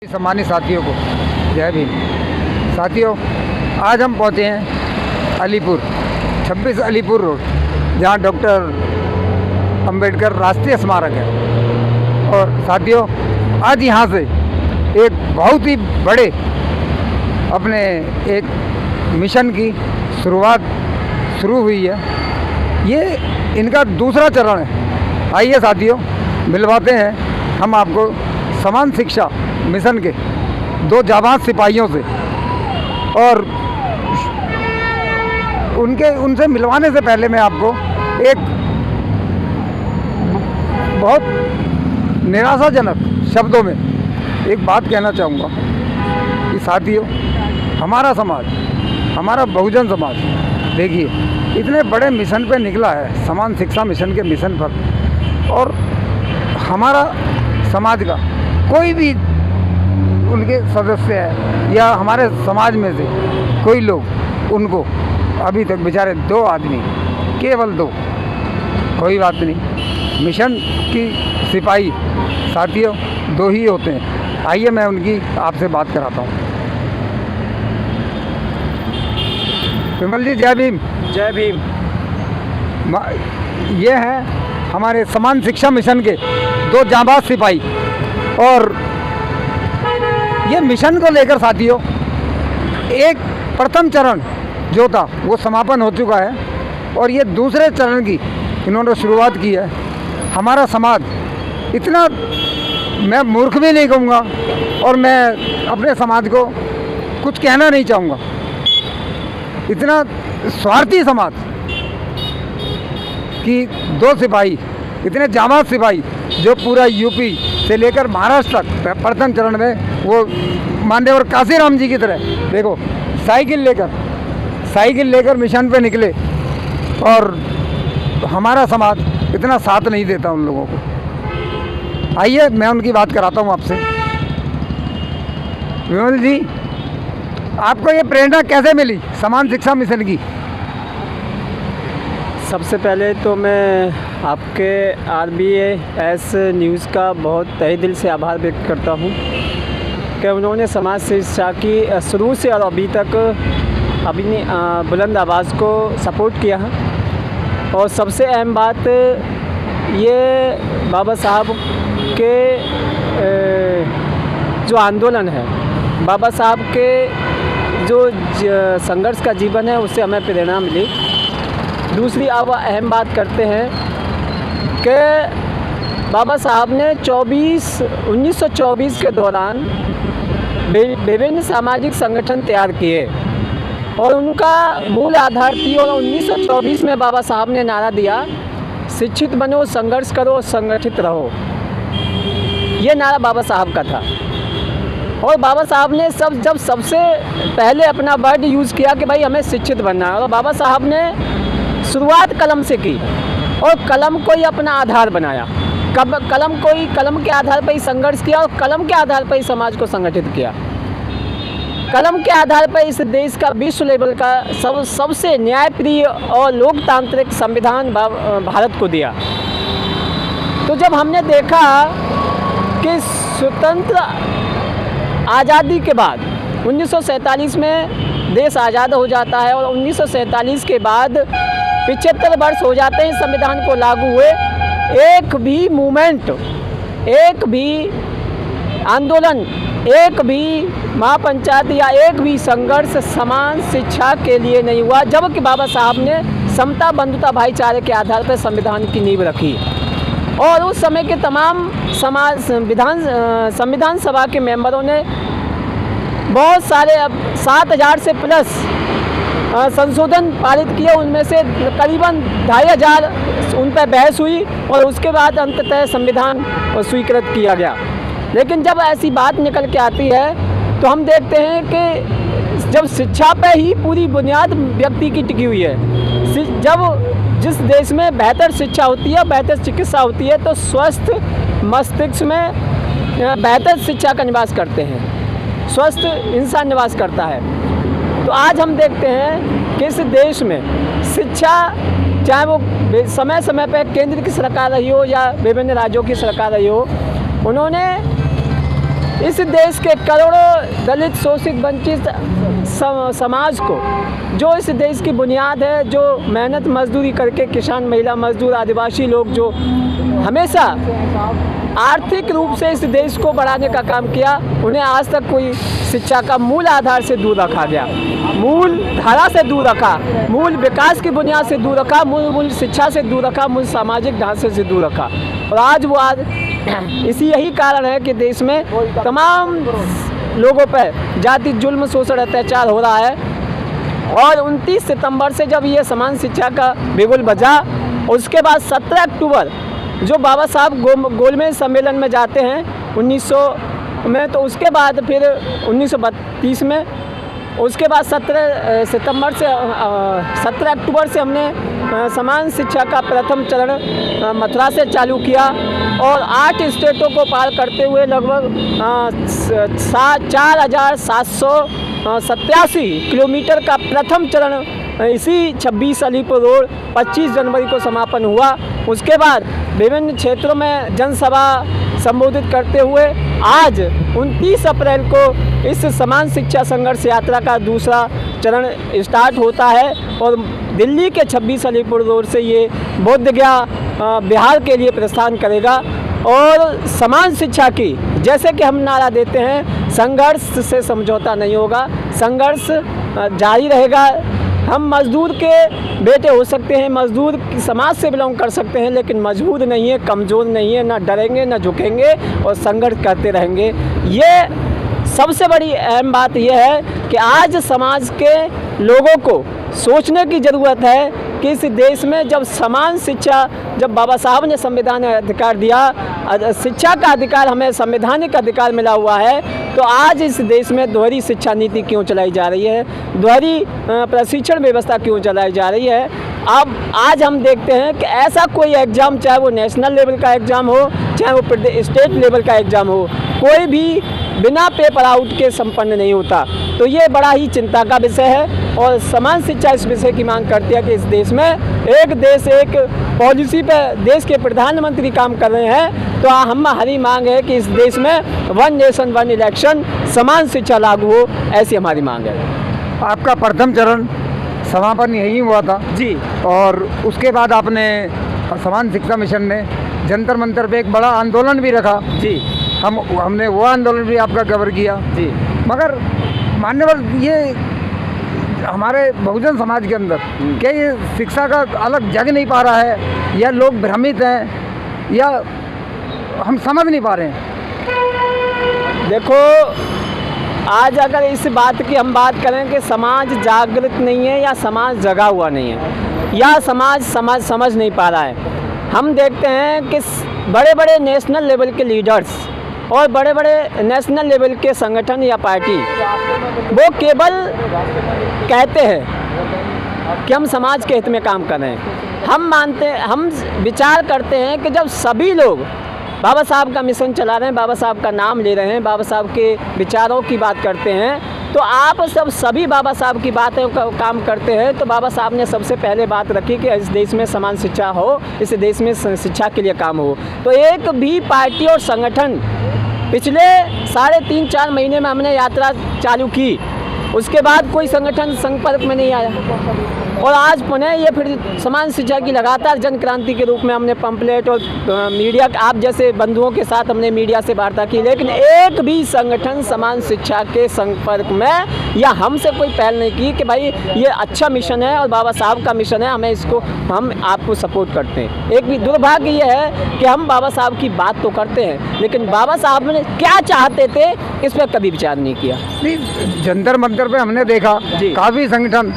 सम्मानित साथियों को जय भीम। साथियों, आज हम पहुंचे हैं अलीपुर 26 अलीपुर रोड, जहां डॉक्टर अंबेडकर राष्ट्रीय स्मारक है। और साथियों, आज यहां से एक बहुत ही बड़े अपने एक मिशन की शुरुआत शुरू हुई है। ये इनका दूसरा चरण है। आइए साथियों, मिलवाते हैं हम आपको समान शिक्षा मिशन के दो जाबाज सिपाहियों से। और उनसे मिलवाने से पहले मैं आपको एक बहुत निराशाजनक शब्दों में एक बात कहना चाहूँगा कि साथियों, हमारा समाज, हमारा बहुजन समाज, देखिए इतने बड़े मिशन पे निकला है, समान शिक्षा मिशन के मिशन पर, और हमारा समाज का कोई भी उनके सदस्य है या हमारे समाज में से कोई लोग उनको अभी तक बेचारे 2 आदमी, केवल 2, कोई बात नहीं, मिशन की सिपाही साथियों 2 ही होते हैं। आइए मैं उनकी आपसे बात कराता हूँ। विमल जी, जय भीम। जय भीम। ये हैं हमारे समान शिक्षा मिशन के 2 जांबाज सिपाही। और ये मिशन को लेकर साथियों एक प्रथम चरण जो था वो समापन हो चुका है, और ये दूसरे चरण की इन्होंने शुरुआत की है। हमारा समाज इतना, मैं मूर्ख भी नहीं कहूँगा और मैं अपने समाज को कुछ कहना नहीं चाहूँगा, इतना स्वार्थी समाज कि 2 सिपाही, इतने जांबाज सिपाही जो पूरा यूपी से लेकर महाराष्ट्र तक प्रथम चरण में वो माननीय काशीराम जी की तरह देखो साइकिल लेकर मिशन पे निकले, और हमारा समाज इतना साथ नहीं देता उन लोगों को। आइए मैं उनकी बात कराता हूँ आपसे। विमल जी, आपको ये प्रेरणा कैसे मिली समान शिक्षा मिशन की? सबसे पहले तो मैं आपके RBS न्यूज़ का बहुत तहे दिल से आभार व्यक्त करता हूँ कि उन्होंने समाज शिक्षा की शुरू से और अभी तक अपनी बुलंद आवाज़ को सपोर्ट किया है। और सबसे अहम बात ये बाबा साहब के जो आंदोलन है, बाबा साहब के जो संघर्ष का जीवन है, उससे हमें प्रेरणा मिली। दूसरी अब अहम बात करते हैं कि बाबा साहब ने 1924 के दौरान विभिन्न सामाजिक संगठन तैयार किए, और उनका मूल आधार थी, और 1924 में बाबा साहब ने नारा दिया, शिक्षित बनो, संघर्ष करो, संगठित रहो। ये नारा बाबा साहब का था। और बाबा साहब ने जब सबसे पहले अपना वर्ड यूज़ किया कि भाई हमें शिक्षित बनना है, और बाबा साहब ने शुरुआत कलम से की, और कलम को ही अपना आधार बनाया। कलम के आधार पर ही संघर्ष किया, और कलम के आधार पर ही समाज को संगठित किया। कलम के आधार पर इस देश का विश्व लेवल का सबसे न्यायप्रिय और लोकतांत्रिक संविधान भारत को दिया। तो जब हमने देखा कि स्वतंत्र आज़ादी के बाद 1947 में देश आज़ाद हो जाता है, और 1947 के बाद 75 वर्ष हो जाते हैं संविधान को लागू हुए, एक भी मूवमेंट, एक भी आंदोलन, एक भी महापंचायत या एक भी संघर्ष समान शिक्षा के लिए नहीं हुआ, जबकि बाबा साहब ने समता, बंधुता, भाईचारे के आधार पर संविधान की नींव रखी। और उस समय के तमाम संविधान सभा के मेंबरों ने बहुत सारे, अब 7000 से प्लस संशोधन पारित किए। उनमें से करीबन 2500 उन पर बहस हुई, और उसके बाद अंततः संविधान स्वीकृत किया गया। लेकिन जब ऐसी बात निकल के आती है तो हम देखते हैं कि जब शिक्षा पर ही पूरी बुनियाद व्यक्ति की टिकी हुई है, जब जिस देश में बेहतर शिक्षा होती है, बेहतर चिकित्सा होती है, तो स्वस्थ मस्तिष्क में बेहतर शिक्षा का निवास करते हैं, स्वस्थ इंसान निवास करता है। तो आज हम देखते हैं कि इस देश में शिक्षा, चाहे वो समय समय पर केंद्र की सरकार रही हो या विभिन्न राज्यों की सरकार रही हो, उन्होंने इस देश के करोड़ों दलित शोषित वंचित समाज को, जो इस देश की बुनियाद है, जो मेहनत मजदूरी करके किसान, महिला मजदूर, आदिवासी लोग जो हमेशा आर्थिक रूप से इस देश को बढ़ाने का काम किया, उन्हें आज तक कोई शिक्षा का मूल आधार से दूर रखा गया, मूल धारा से दूर रखा, मूल विकास की बुनियाद से दूर रखा, मूल शिक्षा से दूर रखा, मूल सामाजिक ढांचे से दूर रखा। और आज इसी यही कारण है कि देश में तमाम लोगों पर जाति जुल्म, शोषण, अत्याचार हो रहा है। और 29 सितंबर से जब ये समान शिक्षा का बिगुल बजा, उसके बाद 17 अक्टूबर जो बाबा साहब गोलमेज सम्मेलन में जाते हैं 1900 में, तो उसके बाद फिर 1932 में, उसके बाद 17 सितंबर से 17 अक्टूबर से हमने समान शिक्षा का प्रथम चरण मथुरा से चालू किया और 8 स्टेटों को पार करते हुए लगभग 4787 किलोमीटर का प्रथम चरण इसी 26 अलीपुर रोड 25 जनवरी को समापन हुआ। उसके बाद विभिन्न क्षेत्रों में जनसभा संबोधित करते हुए आज 29 अप्रैल को इस समान शिक्षा संघर्ष यात्रा का दूसरा चरण स्टार्ट होता है और दिल्ली के 26 अलीपुर रोड से ये बोधगया बिहार के लिए प्रस्थान करेगा। और समान शिक्षा की, जैसे कि हम नारा देते हैं, संघर्ष से समझौता नहीं होगा, संघर्ष जारी रहेगा। हम मजदूर के बेटे हो सकते हैं, मजदूर समाज से बिलोंग कर सकते हैं, लेकिन मजबूर नहीं है, कमज़ोर नहीं है, ना डरेंगे ना झुकेंगे और संघर्ष करते रहेंगे। ये सबसे बड़ी अहम बात यह है कि आज समाज के लोगों को सोचने की ज़रूरत है कि इस देश में जब समान शिक्षा, जब बाबा साहब ने संविधान अधिकार दिया, शिक्षा का अधिकार हमें संवैधानिक अधिकार मिला हुआ है, तो आज इस देश में दोहरी शिक्षा नीति क्यों चलाई जा रही है, दोहरी प्रशिक्षण व्यवस्था क्यों चलाई जा रही है। अब आज हम देखते हैं कि ऐसा कोई एग्ज़ाम, चाहे वो नेशनल लेवल का एग्ज़ाम हो, चाहे वो स्टेट लेवल का एग्ज़ाम हो, कोई भी बिना पेपर आउट के संपन्न नहीं होता। तो ये बड़ा ही चिंता का विषय है और समान शिक्षा इस विषय की मांग करती है कि इस देश में एक देश एक पॉलिसी पर देश के प्रधानमंत्री काम कर रहे हैं, तो हमारी मांग है कि इस देश में 1 नेशन 1 इलेक्शन, समान शिक्षा लागू हो, ऐसी हमारी मांग है। आपका प्रथम चरण समापन यहीं हुआ था जी, और उसके बाद आपने समान शिक्षा मिशन में जंतर मंतर पे एक बड़ा आंदोलन भी रखा जी, हमने वो आंदोलन भी आपका कवर किया जी। मगर मान्यवर ये हमारे बहुजन समाज के अंदर क्या ये शिक्षा का अलग जग नहीं पा रहा है, या लोग भ्रमित हैं, या हम समझ नहीं पा रहे हैं? देखो, आज अगर इस बात की हम बात करें कि समाज जागृत नहीं है या समाज जगा हुआ नहीं है या समाज समझ नहीं पा रहा है, हम देखते हैं कि बड़े बड़े नेशनल लेवल के लीडर्स और बड़े बड़े नेशनल लेवल के संगठन या पार्टी वो केवल कहते हैं कि हम समाज के हित में काम कर रहे हैं। हम विचार करते हैं कि जब सभी लोग बाबा साहब का मिशन चला रहे हैं, बाबा साहब का नाम ले रहे हैं, बाबा साहब के विचारों की बात करते हैं, तो आप सभी बाबा साहब की बातों का काम करते हैं। तो बाबा साहब ने सबसे पहले बात रखी कि इस देश में समान शिक्षा हो, इस देश में शिक्षा के लिए काम हो। तो एक भी पार्टी और संगठन पिछले 3.5-4 महीने में हमने यात्रा चालू की, उसके बाद कोई संगठन संपर्क में नहीं आया। और आज पुनः ये फिर समान शिक्षा की लगातार जन क्रांति के रूप में हमने पंपलेट और मीडिया, आप जैसे बंधुओं के साथ हमने मीडिया से वार्ता की, लेकिन एक भी संगठन समान शिक्षा के संपर्क में या हमसे कोई पहल नहीं की कि भाई ये अच्छा मिशन है और बाबा साहब का मिशन है, हम आपको सपोर्ट करते हैं। एक भी दुर्भाग्य ये है कि हम बाबा साहब की बात तो करते हैं, लेकिन बाबा साहब ने क्या चाहते थे इस पर कभी विचार नहीं किया। जंतर मंतर पे हमने देखा काफ़ी संगठन,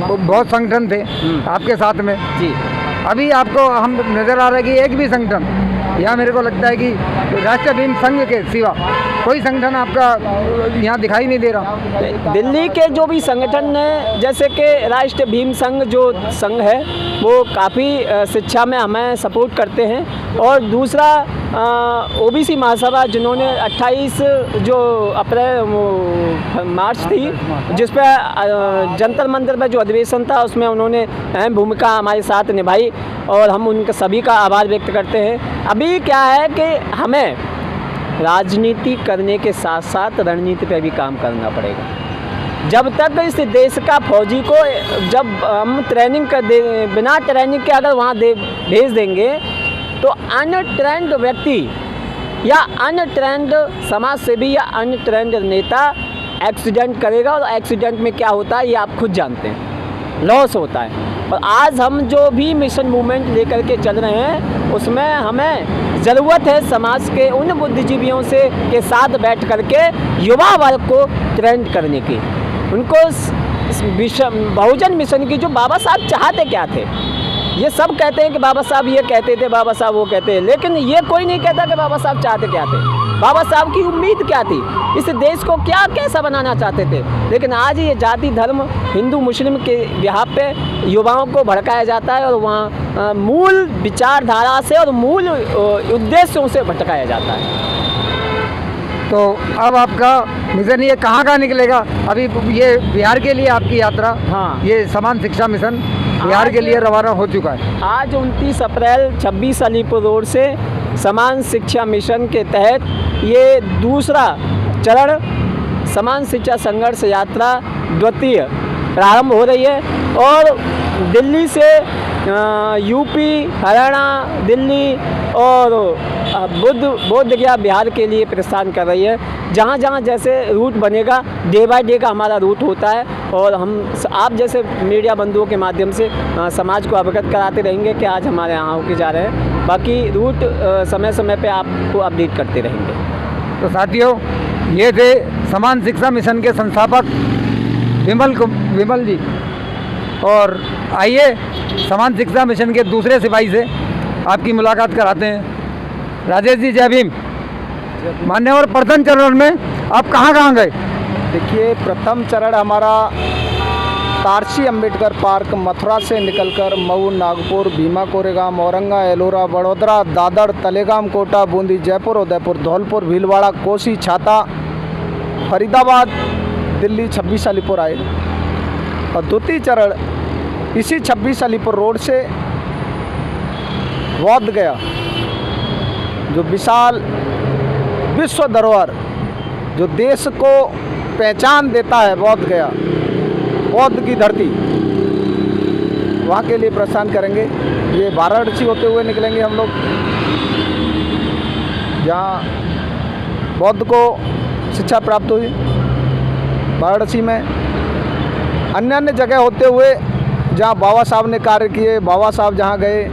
बहुत संगठन थे आपके साथ में जी। अभी आपको हम नज़र आ रहा है कि एक भी संगठन, यहाँ मेरे को लगता है कि राष्ट्रीय भीम संघ के सिवा कोई संगठन आपका यहाँ दिखाई नहीं दे रहा। दिल्ली के जो भी संगठन है, जैसे कि राष्ट्रीय भीम संघ जो संघ है, वो काफ़ी शिक्षा में हमें सपोर्ट करते हैं। और दूसरा ओबीसी महासभा, जिन्होंने 28 जो अप्रैल मार्च थी, जिस पर जंतर मंतर पर जो अधिवेशन था, उसमें उन्होंने अहम भूमिका हमारे साथ निभाई और हम उनका सभी का आभार व्यक्त करते हैं। अभी क्या है कि हमें राजनीति करने के साथ साथ रणनीति पे भी काम करना पड़ेगा। जब तक इस देश का फौजी को जब हम ट्रेनिंग कर दे, बिना ट्रेनिंग के अगर वहाँ भेज देंगे तो अनट्रेंड व्यक्ति या अनट्रेंड समाज सेवी या अनट्रेंड नेता एक्सीडेंट करेगा, और एक्सीडेंट में क्या होता है ये आप खुद जानते हैं, लॉस होता है। और आज हम जो भी मिशन मूवमेंट लेकर के चल रहे हैं उसमें हमें ज़रूरत है समाज के उन बुद्धिजीवियों से के साथ बैठ करके युवा वर्ग को ट्रेंड करने की, उनको बहुजन मिशन की जो बाबा साहब चाहते क्या थे। ये सब कहते हैं कि बाबा साहब ये कहते थे, बाबा साहब वो कहते हैं, लेकिन ये कोई नहीं कहता कि बाबा साहब चाहते क्या थे, बाबा साहब की उम्मीद क्या थी, इस देश को क्या कैसा बनाना चाहते थे। लेकिन आज ये जाति धर्म हिंदू मुस्लिम के बिहार पे युवाओं को भड़काया जाता है और वहाँ मूल विचारधारा से और मूल उद्देश्यों से भटकाया जाता है। तो अब आपका मिशन ये कहाँ निकलेगा? अभी ये बिहार के लिए आपकी यात्रा, हाँ, ये समान शिक्षा मिशन बिहार के लिए रवाना हो चुका है। आज 29 अप्रैल 26 अलीपुर रोड से समान शिक्षा मिशन के तहत ये दूसरा चरण समान शिक्षा संघर्ष यात्रा द्वितीय प्रारंभ हो रही है, और दिल्ली से यूपी, हरियाणा, दिल्ली और बोध गया बिहार के लिए प्रस्थान कर रही है। जहाँ जहाँ जैसे रूट बनेगा, डे बाय डे का हमारा रूट होता है, और हम आप जैसे मीडिया बंधुओं के माध्यम से समाज को अवगत कराते रहेंगे कि आज हमारे यहाँ होके जा रहे हैं। बाकी रूट समय समय पे आपको अपडेट करते रहेंगे। तो साथियों, ये थे समान शिक्षा मिशन के संस्थापक विमल जी, और आइए समान शिक्षा मिशन के दूसरे सिपाही से आपकी मुलाकात कराते हैं। राजेश जी, जय भीम। मान्यवर, प्रथम चरण में आप कहाँ गए? देखिए, प्रथम चरण हमारा तारसी अंबेडकर पार्क मथुरा से निकलकर मऊ, नागपुर, भीमा कोरेगाम, औरंगा, एलोरा, बड़ोदरा, दादर, तलेगाम, कोटा, बूंदी, जयपुर, उदयपुर, धौलपुर, भीलवाड़ा, कोसी, छाता, फरीदाबाद, दिल्ली, 26 अलीपुर आए। और द्वितीय चरण इसी 26 अलीपुर रोड से बोध गया, जो विशाल विश्व धरोहर जो देश को पहचान देता है, बोध गया, बौद्ध की धरती, वहाँ के लिए प्रस्थान करेंगे। ये वाराणसी होते हुए निकलेंगे हम लोग, जहाँ बौद्ध को शिक्षा प्राप्त हुई। वाराणसी में अन्य अन्य जगह होते हुए जहाँ बाबा साहब ने कार्य किए, बाबा साहब जहाँ गए,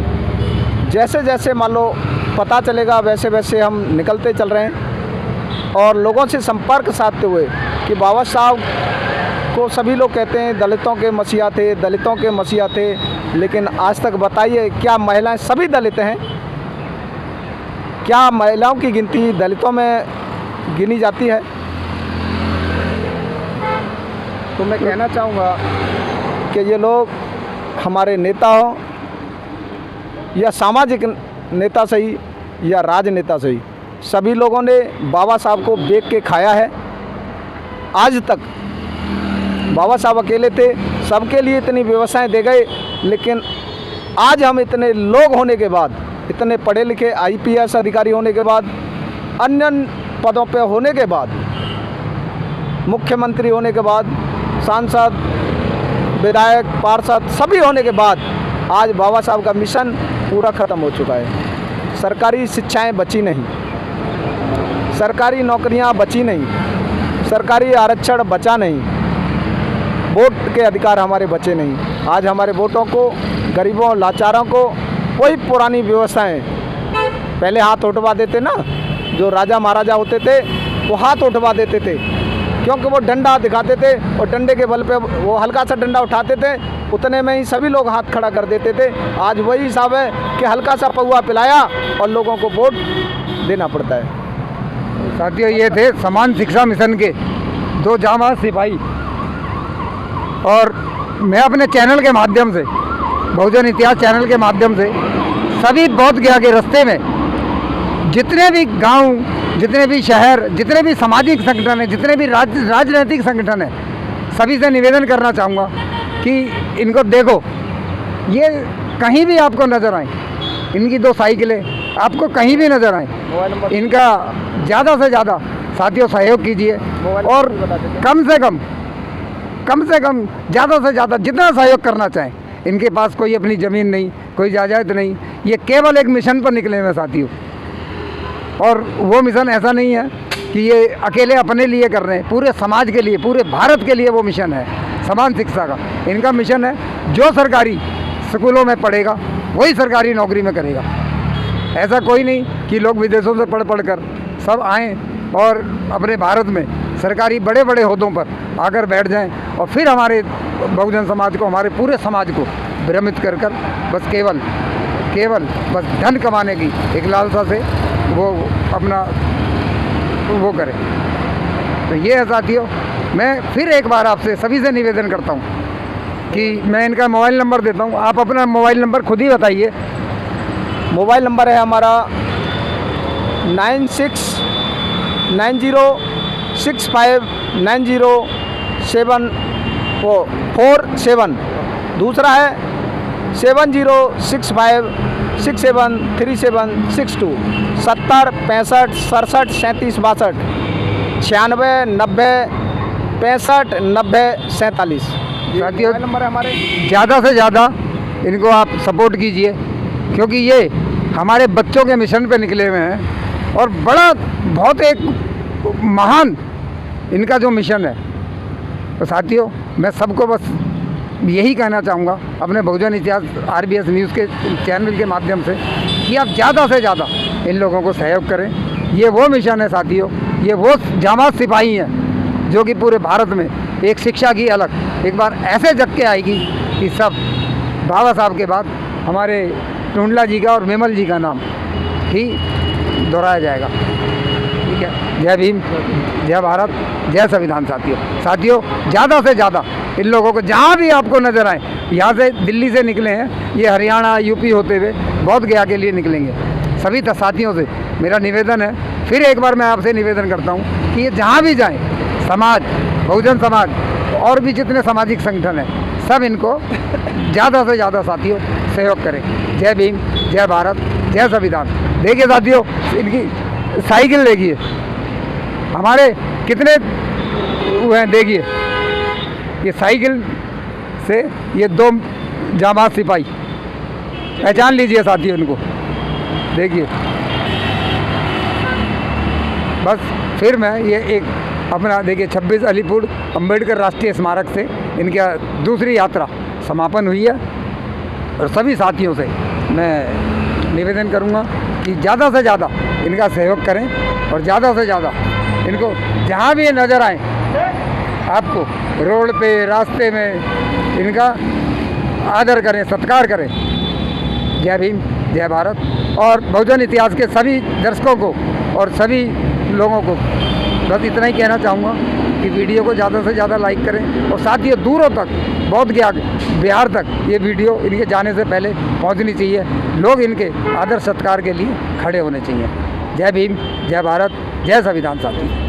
जैसे जैसे मान लो पता चलेगा वैसे वैसे हम निकलते चल रहे हैं। और लोगों से संपर्क साधते हुए कि बाबा साहब को सभी लोग कहते हैं दलितों के मसीहा थे, दलितों के मसीहा थे, लेकिन आज तक बताइए क्या महिलाएं सभी दलित हैं? क्या महिलाओं की गिनती दलितों में गिनी जाती है? तो मैं कहना चाहूँगा कि ये लोग हमारे नेता हों या सामाजिक नेता सही या राजनेता सही, सभी लोगों ने बाबा साहब को बेच के खाया है। आज तक बाबा साहब अकेले थे, सबके लिए इतनी व्यवस्थाएं दे गए, लेकिन आज हम इतने लोग होने के बाद, इतने पढ़े लिखे IPS अधिकारी होने के बाद, अन्य पदों पे होने के बाद, मुख्यमंत्री होने के बाद, सांसद, विधायक, पार्षद सभी होने के बाद आज बाबा साहब का मिशन पूरा ख़त्म हो चुका है। सरकारी शिक्षाएं बची नहीं, सरकारी नौकरियां बची नहीं, सरकारी आरक्षण बचा नहीं, वोट के अधिकार हमारे बचे नहीं। आज हमारे वोटों को, गरीबों, लाचारों को वही पुरानी व्यवस्थाएं, पहले हाथ उठवा देते ना, जो राजा महाराजा होते थे वो हाथ उठवा देते थे, क्योंकि वो डंडा दिखाते थे और डंडे के बल पे वो हल्का सा डंडा उठाते थे, उतने में ही सभी लोग हाथ खड़ा कर देते थे। आज वही हिसाब है कि हल्का सा पौआ पिलाया और लोगों को वोट देना पड़ता है। साथियों, ये थे समान शिक्षा मिशन के दो जांबाज सिपाही, और मैं अपने चैनल के माध्यम से, बहुजन इतिहास चैनल के माध्यम से, सभी बोध गया के रास्ते में जितने भी गांव, जितने भी शहर, जितने भी सामाजिक संगठन हैं, जितने भी राजनीतिक संगठन हैं, सभी से निवेदन करना चाहूँगा कि इनको देखो, ये कहीं भी आपको नज़र आए, इनकी दो साइकिलें आपको कहीं भी नज़र आए, मोबाइल नंबर इनका ज़्यादा से ज़्यादा साथियों सहयोग कीजिए और कम से कम ज़्यादा से ज़्यादा जितना सहयोग करना चाहें। इनके पास कोई अपनी ज़मीन नहीं, कोई जायदाद नहीं, ये केवल एक मिशन पर निकले हुए साथियों। और वो मिशन ऐसा नहीं है कि ये अकेले अपने लिए कर रहे हैं, पूरे समाज के लिए, पूरे भारत के लिए वो मिशन है समान शिक्षा का। इनका मिशन है जो सरकारी स्कूलों में पढ़ेगा वही सरकारी नौकरी में करेगा। ऐसा कोई नहीं कि लोग विदेशों से पढ़ कर सब आएँ और अपने भारत में सरकारी बड़े बड़े ओहदों पर आकर बैठ जाएं और फिर हमारे बहुजन समाज को, हमारे पूरे समाज को भ्रमित कर बस केवल बस धन कमाने की एक लालसा से वो अपना वो करें। तो ये है साथियों, मैं फिर एक बार आपसे सभी से निवेदन करता हूँ कि मैं इनका मोबाइल नंबर देता हूँ, आप अपना मोबाइल नंबर खुद ही बताइए। मोबाइल नंबर है हमारा 9690659047 दूसरा है 7065673762 70 65 67 37 62 96 90 65 90 47 साथियों, नंबर है हमारे। ज़्यादा से ज़्यादा इनको आप सपोर्ट कीजिए क्योंकि ये हमारे बच्चों के मिशन पे निकले हुए हैं और बहुत एक महान इनका जो मिशन है। तो साथियों, मैं सबको बस यही कहना चाहूँगा अपने बहुजन इतिहास RBS न्यूज़ के चैनल के माध्यम से कि आप ज़्यादा से ज़्यादा इन लोगों को सहयोग करें। ये वो मिशन है साथियों, ये वो जामात सिपाही हैं जो कि पूरे भारत में एक शिक्षा की अलग एक बार ऐसे जग के आएगी कि सब बाबा साहब के बाद हमारे टुंडला जी का और विमल जी का नाम ही दोहराया जाएगा। ठीक है। जय भीम, जय भारत, जय संविधान। साथियों ज़्यादा से ज़्यादा इन लोगों को जहाँ भी आपको नज़र आए, यहाँ से दिल्ली से निकले हैं, ये हरियाणा UP होते हुए बोध गया के लिए निकलेंगे। सभी साथियों से मेरा निवेदन है, फिर एक बार मैं आपसे निवेदन करता हूँ कि ये जहाँ भी जाएँ, समाज, बहुजन समाज और भी जितने सामाजिक संगठन हैं, सब इनको ज़्यादा से ज़्यादा साथियों सहयोग करें। जय भीम, जय भारत, जय संविधान। देखिए साथियों, इनकी साइकिल देखिए, हमारे कितने हुए हैं, देखिए ये साइकिल से ये 2 जामात सिपाही, पहचान लीजिए साथियों इनको, देखिए। बस फिर मैं ये एक अपना देखिए 26 अलीपुर अंबेडकर राष्ट्रीय स्मारक से इनकी दूसरी यात्रा समापन हुई है और सभी साथियों से मैं निवेदन करूंगा कि ज़्यादा से ज़्यादा इनका सहयोग करें और ज़्यादा से ज़्यादा इनको जहाँ भी ये नज़र आए, आपको रोड पे, रास्ते में इनका आदर करें, सत्कार करें। जय भीम, जय भारत। और बहुजन इतिहास के सभी दर्शकों को और सभी लोगों को बस इतना ही कहना चाहूँगा कि वीडियो को ज़्यादा से ज़्यादा लाइक करें और साथ ही दूरों तक, बोध गया बिहार तक ये वीडियो इनके जाने से पहले पहुंचनी चाहिए। लोग इनके आदर सत्कार के लिए खड़े होने चाहिए। जय भीम, जय भारत, जय संविधान। साथी।